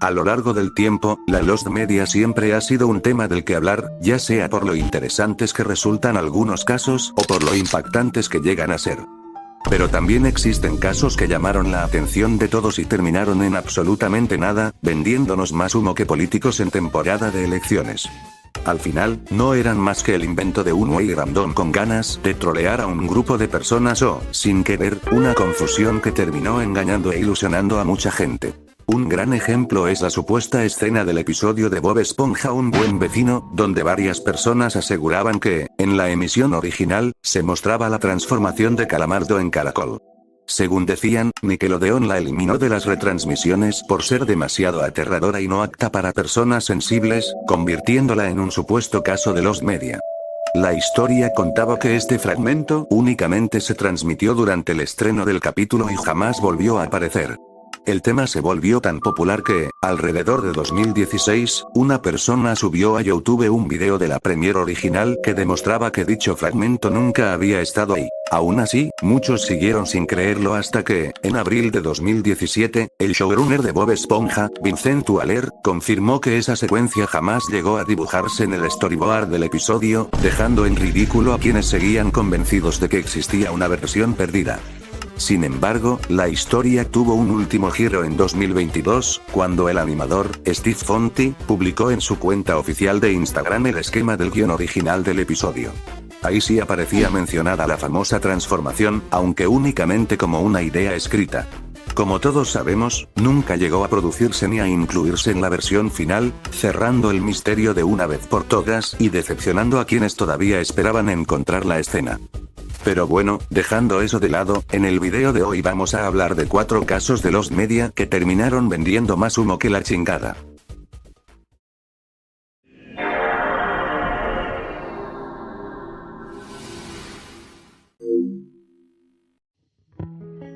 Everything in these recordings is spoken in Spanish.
A lo largo del tiempo, la Lost Media siempre ha sido un tema del que hablar, ya sea por lo interesantes que resultan algunos casos o por lo impactantes que llegan a ser. Pero también existen casos que llamaron la atención de todos y terminaron en absolutamente nada, vendiéndonos más humo que políticos en temporada de elecciones. Al final, no eran más que el invento de un güey random con ganas de trolear a un grupo de personas o, sin querer, una confusión que terminó engañando e ilusionando a mucha gente. Un gran ejemplo es la supuesta escena del episodio de Bob Esponja Un Buen Vecino, donde varias personas aseguraban que, en la emisión original, se mostraba la transformación de Calamardo en caracol. Según decían, Nickelodeon la eliminó de las retransmisiones por ser demasiado aterradora y no apta para personas sensibles, convirtiéndola en un supuesto caso de Lost Media. La historia contaba que este fragmento únicamente se transmitió durante el estreno del capítulo y jamás volvió a aparecer. El tema se volvió tan popular que, alrededor de 2016, una persona subió a YouTube un video de la premiere original que demostraba que dicho fragmento nunca había estado ahí. Aún así, muchos siguieron sin creerlo hasta que, en abril de 2017, el showrunner de Bob Esponja, Vincent Waller, confirmó que esa secuencia jamás llegó a dibujarse en el storyboard del episodio, dejando en ridículo a quienes seguían convencidos de que existía una versión perdida. Sin embargo, la historia tuvo un último giro en 2022, cuando el animador, Steve Fonti, publicó en su cuenta oficial de Instagram el esquema del guión original del episodio. Ahí sí aparecía mencionada la famosa transformación, aunque únicamente como una idea escrita. Como todos sabemos, nunca llegó a producirse ni a incluirse en la versión final, cerrando el misterio de una vez por todas y decepcionando a quienes todavía esperaban encontrar la escena. Pero bueno, dejando eso de lado, en el video de hoy vamos a hablar de 4 casos de Lost Media que terminaron vendiendo más humo que la chingada.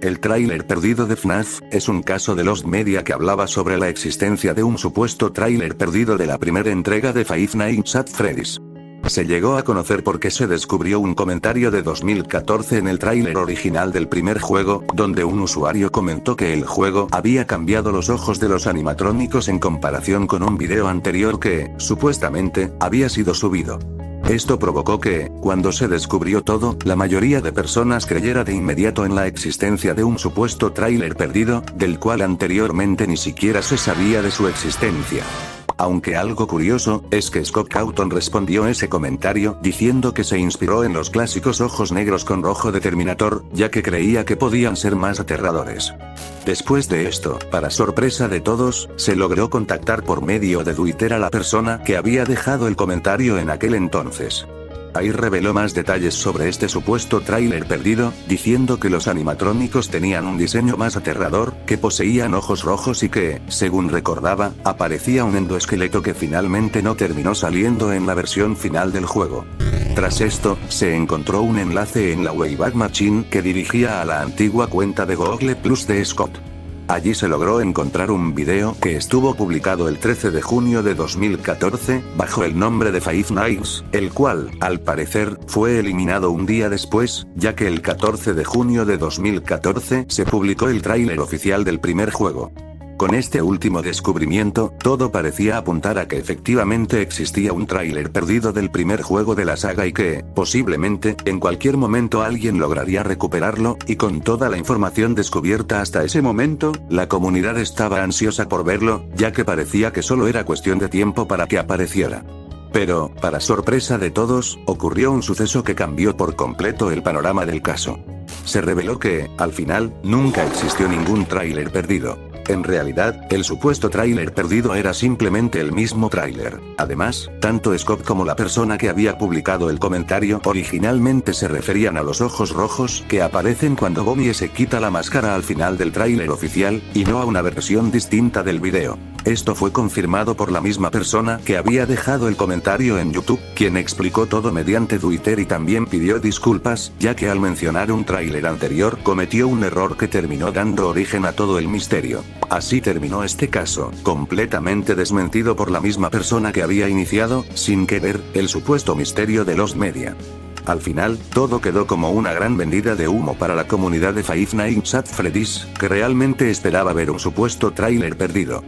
El tráiler perdido de FNAF es un caso de Lost Media que hablaba sobre la existencia de un supuesto tráiler perdido de la primera entrega de Five Nights at Freddy's. Se llegó a conocer porque se descubrió un comentario de 2014 en el tráiler original del primer juego, donde un usuario comentó que el juego había cambiado los ojos de los animatrónicos en comparación con un video anterior que, supuestamente, había sido subido. Esto provocó que, cuando se descubrió todo, la mayoría de personas creyera de inmediato en la existencia de un supuesto tráiler perdido, del cual anteriormente ni siquiera se sabía de su existencia. Aunque algo curioso, es que Scott Cawthon respondió ese comentario diciendo que se inspiró en los clásicos ojos negros con rojo de Terminator, ya que creía que podían ser más aterradores. Después de esto, para sorpresa de todos, se logró contactar por medio de Twitter a la persona que había dejado el comentario en aquel entonces. Ahí reveló más detalles sobre este supuesto tráiler perdido, diciendo que los animatrónicos tenían un diseño más aterrador, que poseían ojos rojos y que, según recordaba, aparecía un endoesqueleto que finalmente no terminó saliendo en la versión final del juego. Tras esto, se encontró un enlace en la Wayback Machine que dirigía a la antigua cuenta de Google Plus de Scott. Allí se logró encontrar un video que estuvo publicado el 13 de junio de 2014, bajo el nombre de Five Nights, el cual, al parecer, fue eliminado un día después, ya que el 14 de junio de 2014 se publicó el tráiler oficial del primer juego. Con este último descubrimiento, todo parecía apuntar a que efectivamente existía un tráiler perdido del primer juego de la saga y que, posiblemente, en cualquier momento alguien lograría recuperarlo, y con toda la información descubierta hasta ese momento, la comunidad estaba ansiosa por verlo, ya que parecía que solo era cuestión de tiempo para que apareciera. Pero, para sorpresa de todos, ocurrió un suceso que cambió por completo el panorama del caso. Se reveló que, al final, nunca existió ningún tráiler perdido. En realidad, el supuesto tráiler perdido era simplemente el mismo tráiler. Además, tanto Scott como la persona que había publicado el comentario originalmente se referían a los ojos rojos que aparecen cuando Bobby se quita la máscara al final del tráiler oficial, y no a una versión distinta del video. Esto fue confirmado por la misma persona que había dejado el comentario en YouTube, quien explicó todo mediante Twitter y también pidió disculpas, ya que al mencionar un tráiler anterior cometió un error que terminó dando origen a todo el misterio. Así terminó este caso, completamente desmentido por la misma persona que había iniciado, sin querer, el supuesto misterio de Lost Media. Al final, todo quedó como una gran vendida de humo para la comunidad de Five Nights at Freddy's, que realmente esperaba ver un supuesto tráiler perdido.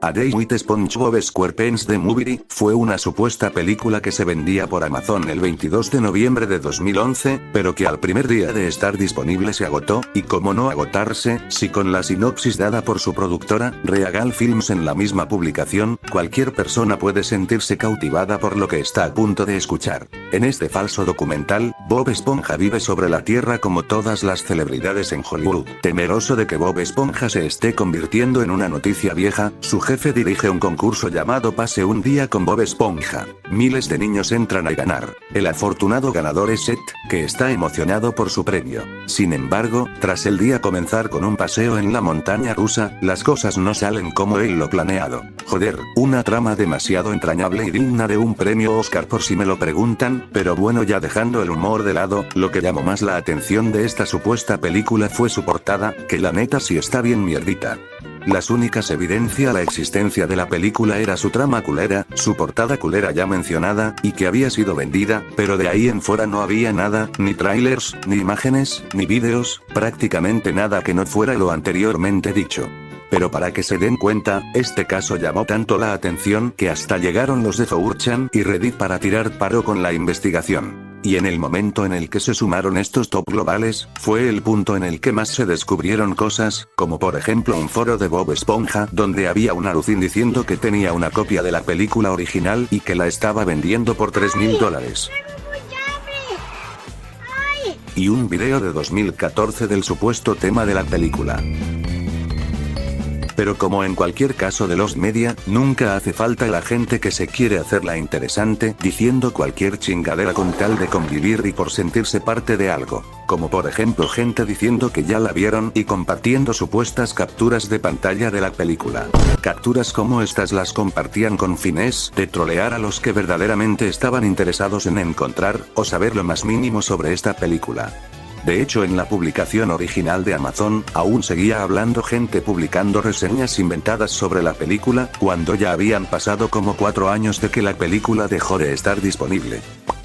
A Day with SpongeBob SquarePants The Movie fue una supuesta película que se vendía por Amazon el 22 de noviembre de 2011, pero que al primer día de estar disponible se agotó, y cómo no agotarse, si con la sinopsis dada por su productora, Reagal Films en la misma publicación, cualquier persona puede sentirse cautivada por lo que está a punto de escuchar. En este falso documental, Bob Esponja vive sobre la Tierra como todas las celebridades en Hollywood. Temeroso de que Bob Esponja se esté convirtiendo en una noticia vieja, su jefe dirige un concurso llamado Pase un día con Bob Esponja. Miles de niños entran a ganar. El afortunado ganador es Seth, que está emocionado por su premio. Sin embargo, tras el día comenzar con un paseo en la montaña rusa, las cosas no salen como él lo planeado. Joder, una trama demasiado entrañable y digna de un premio Oscar por si me lo preguntan, pero bueno, ya dejando el humor de lado, lo que llamó más la atención de esta supuesta película fue su portada, que la neta sí está bien mierdita. Las únicas evidencia la existencia de la película era su trama culera, su portada culera ya mencionada, y que había sido vendida, pero de ahí en fuera no había nada, ni trailers, ni imágenes, ni vídeos, prácticamente nada que no fuera lo anteriormente dicho. Pero para que se den cuenta, este caso llamó tanto la atención que hasta llegaron los de 4chan y Reddit para tirar paro con la investigación. Y en el momento en el que se sumaron estos top globales, fue el punto en el que más se descubrieron cosas, como por ejemplo un foro de Bob Esponja donde había una Lucín diciendo que tenía una copia de la película original y que la estaba vendiendo por $3.000. Y un video de 2014 del supuesto tema de la película. Pero como en cualquier caso de los media, nunca hace falta la gente que se quiere hacerla interesante, diciendo cualquier chingadera con tal de convivir y por sentirse parte de algo. Como por ejemplo gente diciendo que ya la vieron y compartiendo supuestas capturas de pantalla de la película. Capturas como estas las compartían con fines de trolear a los que verdaderamente estaban interesados en encontrar, o saber lo más mínimo sobre esta película. De hecho, en la publicación original de Amazon, aún seguía hablando gente publicando reseñas inventadas sobre la película, cuando ya habían pasado como 4 años de que la película dejó de estar disponible.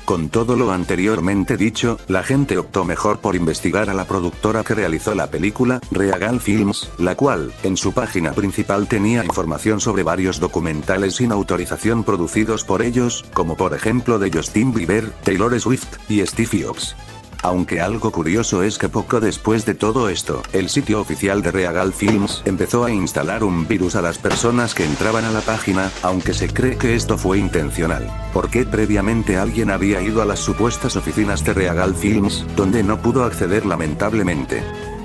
Con todo lo anteriormente dicho, la gente optó mejor por investigar a la productora que realizó la película, Reagal Films, la cual, en su página principal tenía información sobre varios documentales sin autorización producidos por ellos, como por ejemplo de Justin Bieber, Taylor Swift, y Stevie Ox. Aunque algo curioso es que poco después de todo esto, el sitio oficial de Reagal Films empezó a instalar un virus a las personas que entraban a la página, aunque se cree que esto fue intencional, porque previamente alguien había ido a las supuestas oficinas de Reagal Films, donde no pudo acceder lamentablemente.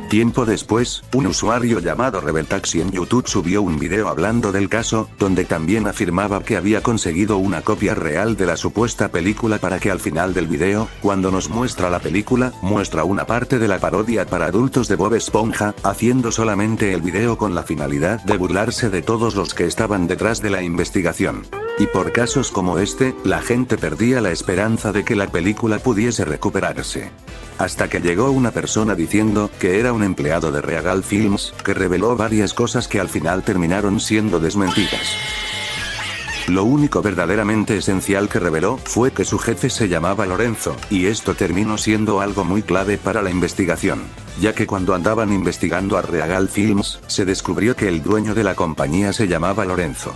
Tiempo después, un usuario llamado Rebeltaxi en YouTube subió un video hablando del caso, donde también afirmaba que había conseguido una copia real de la supuesta película para que al final del video, cuando nos muestra la película, muestra una parte de la parodia para adultos de Bob Esponja, haciendo solamente el video con la finalidad de burlarse de todos los que estaban detrás de la investigación. Y por casos como este, la gente perdía la esperanza de que la película pudiese recuperarse. Hasta que llegó una persona diciendo que era un empleado de Reagal Films, que reveló varias cosas que al final terminaron siendo desmentidas. Lo único verdaderamente esencial que reveló fue que su jefe se llamaba Lorenzo, y esto terminó siendo algo muy clave para la investigación, ya que cuando andaban investigando a Reagal Films, se descubrió que el dueño de la compañía se llamaba Lorenzo.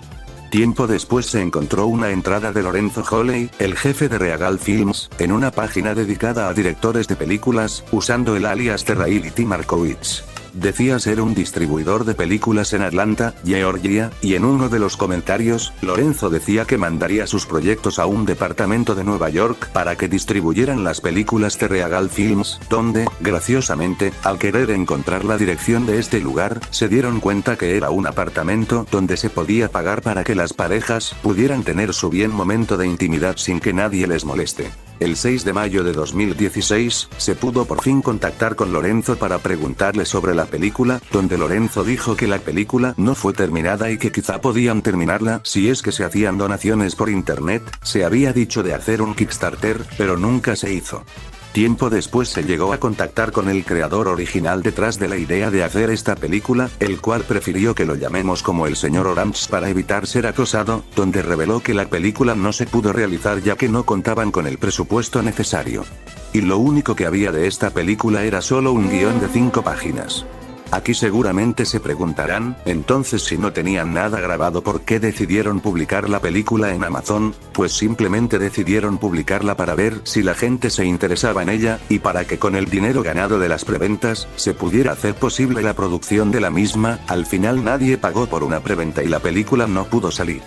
Tiempo después se encontró una entrada de Lorenzo Holley, el jefe de Reagal Films, en una página dedicada a directores de películas, usando el alias de Ray T. Markowitz. Decía ser un distribuidor de películas en Atlanta, Georgia, y en uno de los comentarios, Lorenzo decía que mandaría sus proyectos a un departamento de Nueva York para que distribuyeran las películas de Reagal Films, donde, graciosamente, al querer encontrar la dirección de este lugar, se dieron cuenta que era un apartamento donde se podía pagar para que las parejas pudieran tener su bien momento de intimidad sin que nadie les moleste. El 6 de mayo de 2016, se pudo por fin contactar con Lorenzo para preguntarle sobre la película, donde Lorenzo dijo que la película no fue terminada y que quizá podían terminarla si es que se hacían donaciones por internet. Se había dicho de hacer un Kickstarter, pero nunca se hizo. Tiempo después se llegó a contactar con el creador original detrás de la idea de hacer esta película, el cual prefirió que lo llamemos como el señor Orange para evitar ser acosado, donde reveló que la película no se pudo realizar ya que no contaban con el presupuesto necesario. Y lo único que había de esta película era solo un guión de 5 páginas. Aquí seguramente se preguntarán, entonces si no tenían nada grabado ¿por qué decidieron publicar la película en Amazon? Pues simplemente decidieron publicarla para ver si la gente se interesaba en ella, y para que con el dinero ganado de las preventas, se pudiera hacer posible la producción de la misma. Al final nadie pagó por una preventa y la película no pudo salir.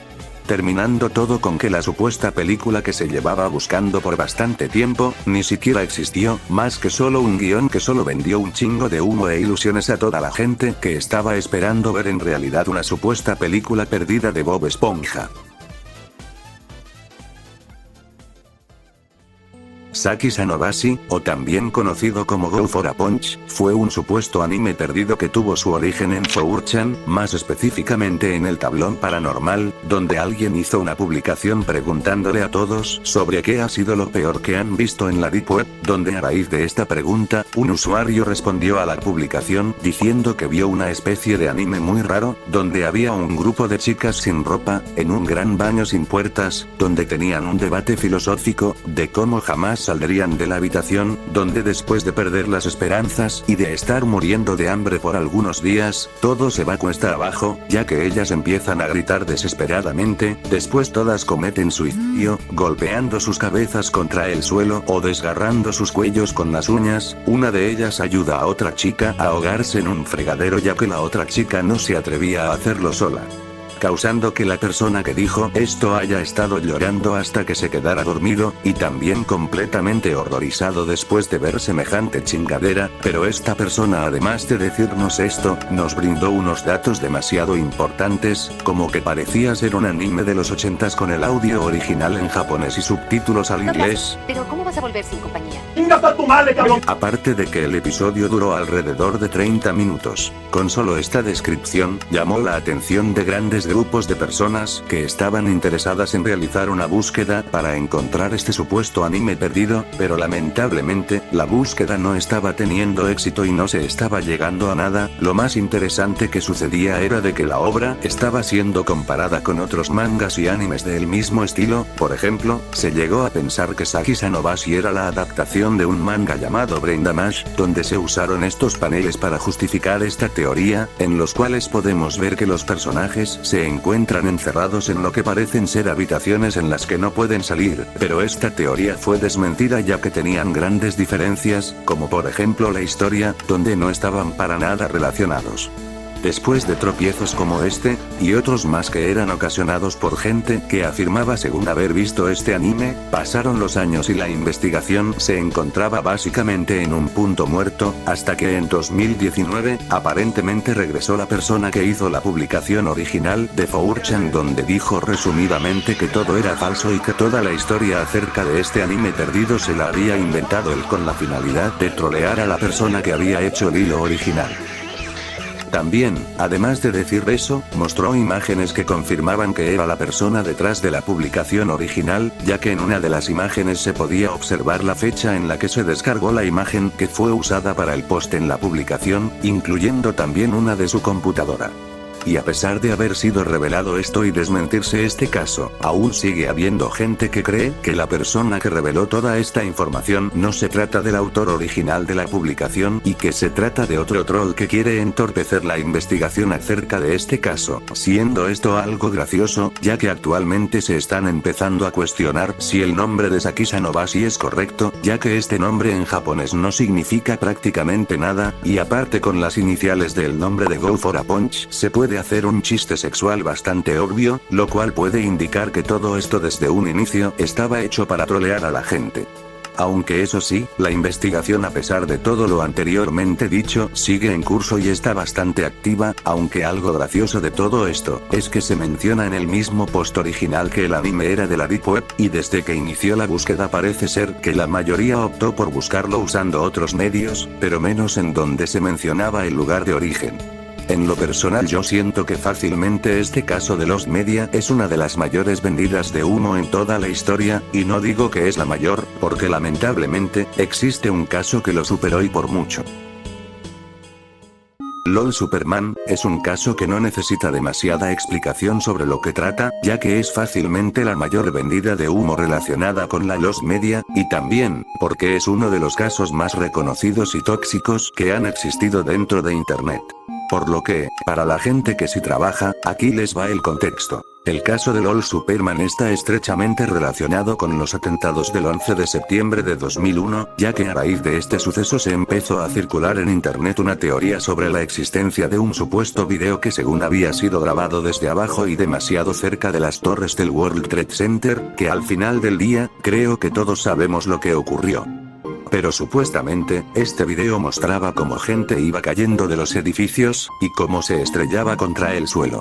Terminando todo con que la supuesta película que se llevaba buscando por bastante tiempo, ni siquiera existió, más que solo un guión que solo vendió un chingo de humo e ilusiones a toda la gente que estaba esperando ver en realidad una supuesta película perdida de Bob Esponja. Saki-san Obashi, o también conocido como Go for a Punch, fue un supuesto anime perdido que tuvo su origen en 4chan, más específicamente en el tablón paranormal, donde alguien hizo una publicación preguntándole a todos sobre qué ha sido lo peor que han visto en la Deep Web, donde a raíz de esta pregunta, un usuario respondió a la publicación diciendo que vio una especie de anime muy raro, donde había un grupo de chicas sin ropa, en un gran baño sin puertas, donde tenían un debate filosófico de cómo jamás saldrían de la habitación, donde después de perder las esperanzas y de estar muriendo de hambre por algunos días, todo se va cuesta abajo, ya que ellas empiezan a gritar desesperadamente, después todas cometen suicidio, golpeando sus cabezas contra el suelo o desgarrando sus cuellos con las uñas. Una de ellas ayuda a otra chica a ahogarse en un fregadero ya que la otra chica no se atrevía a hacerlo sola, causando que la persona que dijo esto haya estado llorando hasta que se quedara dormido, y también completamente horrorizado después de ver semejante chingadera. Pero esta persona, además de decirnos esto, nos brindó unos datos demasiado importantes, como que parecía ser un anime de los 80s con el audio original en japonés y subtítulos al inglés. Pero ¿cómo vas a volver sin compañía? Aparte de que el episodio duró alrededor de 30 minutos. Con solo esta descripción, llamó la atención de grandes grupos de personas que estaban interesadas en realizar una búsqueda para encontrar este supuesto anime perdido, pero lamentablemente, la búsqueda no estaba teniendo éxito y no se estaba llegando a nada. Lo más interesante que sucedía era de que la obra estaba siendo comparada con otros mangas y animes del mismo estilo. Por ejemplo, se llegó a pensar que Saki-san Obashi era la adaptación de un manga llamado Brain Damage, donde se usaron estos paneles para justificar esta teoría, en los cuales podemos ver que los personajes se encuentran encerrados en lo que parecen ser habitaciones en las que no pueden salir, pero esta teoría fue desmentida ya que tenían grandes diferencias, como por ejemplo la historia, donde no estaban para nada relacionados. Después de tropiezos como este, y otros más que eran ocasionados por gente que afirmaba según haber visto este anime, pasaron los años y la investigación se encontraba básicamente en un punto muerto, hasta que en 2019, aparentemente regresó la persona que hizo la publicación original de 4chan, donde dijo resumidamente que todo era falso y que toda la historia acerca de este anime perdido se la había inventado él con la finalidad de trolear a la persona que había hecho el hilo original. También, además de decir eso, mostró imágenes que confirmaban que era la persona detrás de la publicación original, ya que en una de las imágenes se podía observar la fecha en la que se descargó la imagen que fue usada para el post en la publicación, incluyendo también una de su computadora. Y a pesar de haber sido revelado esto y desmentirse este caso, aún sigue habiendo gente que cree que la persona que reveló toda esta información no se trata del autor original de la publicación y que se trata de otro troll que quiere entorpecer la investigación acerca de este caso, siendo esto algo gracioso, ya que actualmente se están empezando a cuestionar si el nombre de Saki-san Obashi es correcto, ya que este nombre en japonés no significa prácticamente nada, y aparte con las iniciales del nombre de Go for a Punch se puede hacer un chiste sexual bastante obvio, lo cual puede indicar que todo esto desde un inicio estaba hecho para trolear a la gente. Aunque eso sí, la investigación a pesar de todo lo anteriormente dicho sigue en curso y está bastante activa, aunque algo gracioso de todo esto es que se menciona en el mismo post original que el anime era de la Deep Web, y desde que inició la búsqueda parece ser que la mayoría optó por buscarlo usando otros medios, pero menos en donde se mencionaba el lugar de origen. En lo personal yo siento que fácilmente este caso de Lost Media es una de las mayores vendidas de humo en toda la historia, y no digo que es la mayor, porque lamentablemente, existe un caso que lo superó y por mucho. LOL Superman, es un caso que no necesita demasiada explicación sobre lo que trata, ya que es fácilmente la mayor vendida de humo relacionada con la lost media, y también, porque es uno de los casos más reconocidos y tóxicos que han existido dentro de internet. Por lo que, para la gente que sí trabaja, aquí les va el contexto. El caso de LOL Superman está estrechamente relacionado con los atentados del 11 de septiembre de 2001, ya que a raíz de este suceso se empezó a circular en internet una teoría sobre la existencia de un supuesto video que según había sido grabado desde abajo y demasiado cerca de las torres del World Trade Center, que al final del día, creo que todos sabemos lo que ocurrió. Pero supuestamente, este video mostraba cómo gente iba cayendo de los edificios, y cómo se estrellaba contra el suelo.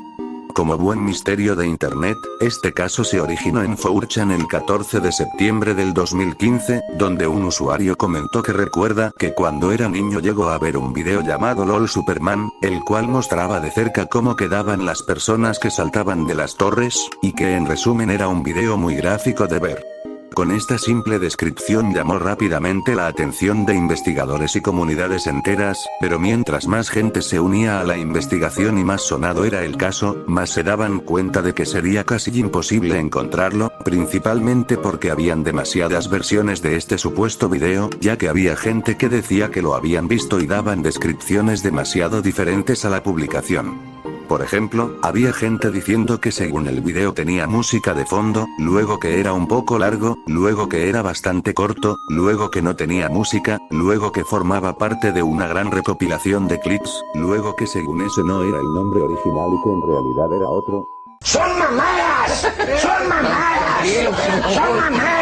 Como buen misterio de internet, este caso se originó en 4chan el 14 de septiembre del 2015, donde un usuario comentó que recuerda que cuando era niño llegó a ver un video llamado LOL Superman, el cual mostraba de cerca cómo quedaban las personas que saltaban de las torres, y que en resumen era un video muy gráfico de ver. Con esta simple descripción llamó rápidamente la atención de investigadores y comunidades enteras, pero mientras más gente se unía a la investigación y más sonado era el caso, más se daban cuenta de que sería casi imposible encontrarlo, principalmente porque habían demasiadas versiones de este supuesto video, ya que había gente que decía que lo habían visto y daban descripciones demasiado diferentes a la publicación. Por ejemplo, había gente diciendo que según el video tenía música de fondo, luego que era un poco largo, luego que era bastante corto, luego que no tenía música, luego que formaba parte de una gran recopilación de clips, luego que según ese no era el nombre original y que en realidad era otro. ¡Son mamadas! ¡Son mamadas! ¡Son mamadas!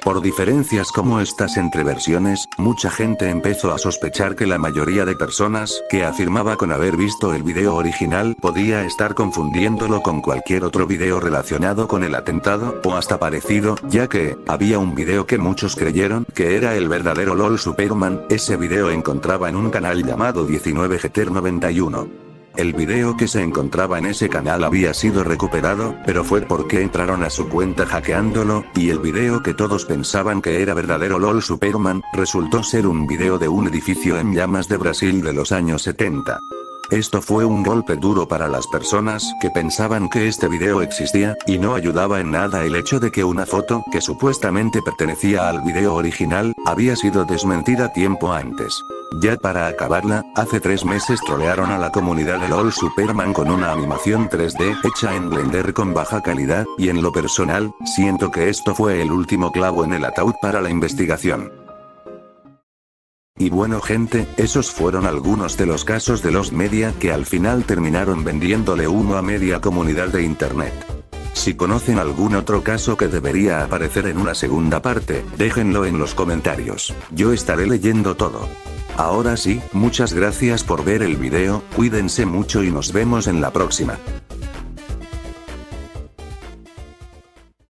Por diferencias como estas entre versiones, mucha gente empezó a sospechar que la mayoría de personas que afirmaba con haber visto el video original podía estar confundiéndolo con cualquier otro video relacionado con el atentado, o hasta parecido, ya que había un video que muchos creyeron que era el verdadero LOL Superman. Ese video encontraba en un canal llamado 19getter91. El video que se encontraba en ese canal había sido recuperado, pero fue porque entraron a su cuenta hackeándolo, y el video que todos pensaban que era verdadero LOL Superman, resultó ser un video de un edificio en llamas de Brasil de los años 70. Esto fue un golpe duro para las personas que pensaban que este video existía, y no ayudaba en nada el hecho de que una foto que supuestamente pertenecía al video original, había sido desmentida tiempo antes. Ya para acabarla, hace 3 meses trolearon a la comunidad de LOL Superman con una animación 3D hecha en Blender con baja calidad, y en lo personal, siento que esto fue el último clavo en el ataúd para la investigación. Y bueno gente, esos fueron algunos de los casos de lost media que al final terminaron vendiéndole humo a media comunidad de internet. Si conocen algún otro caso que debería aparecer en una segunda parte, déjenlo en los comentarios, yo estaré leyendo todo. Ahora sí, muchas gracias por ver el video, cuídense mucho y nos vemos en la próxima.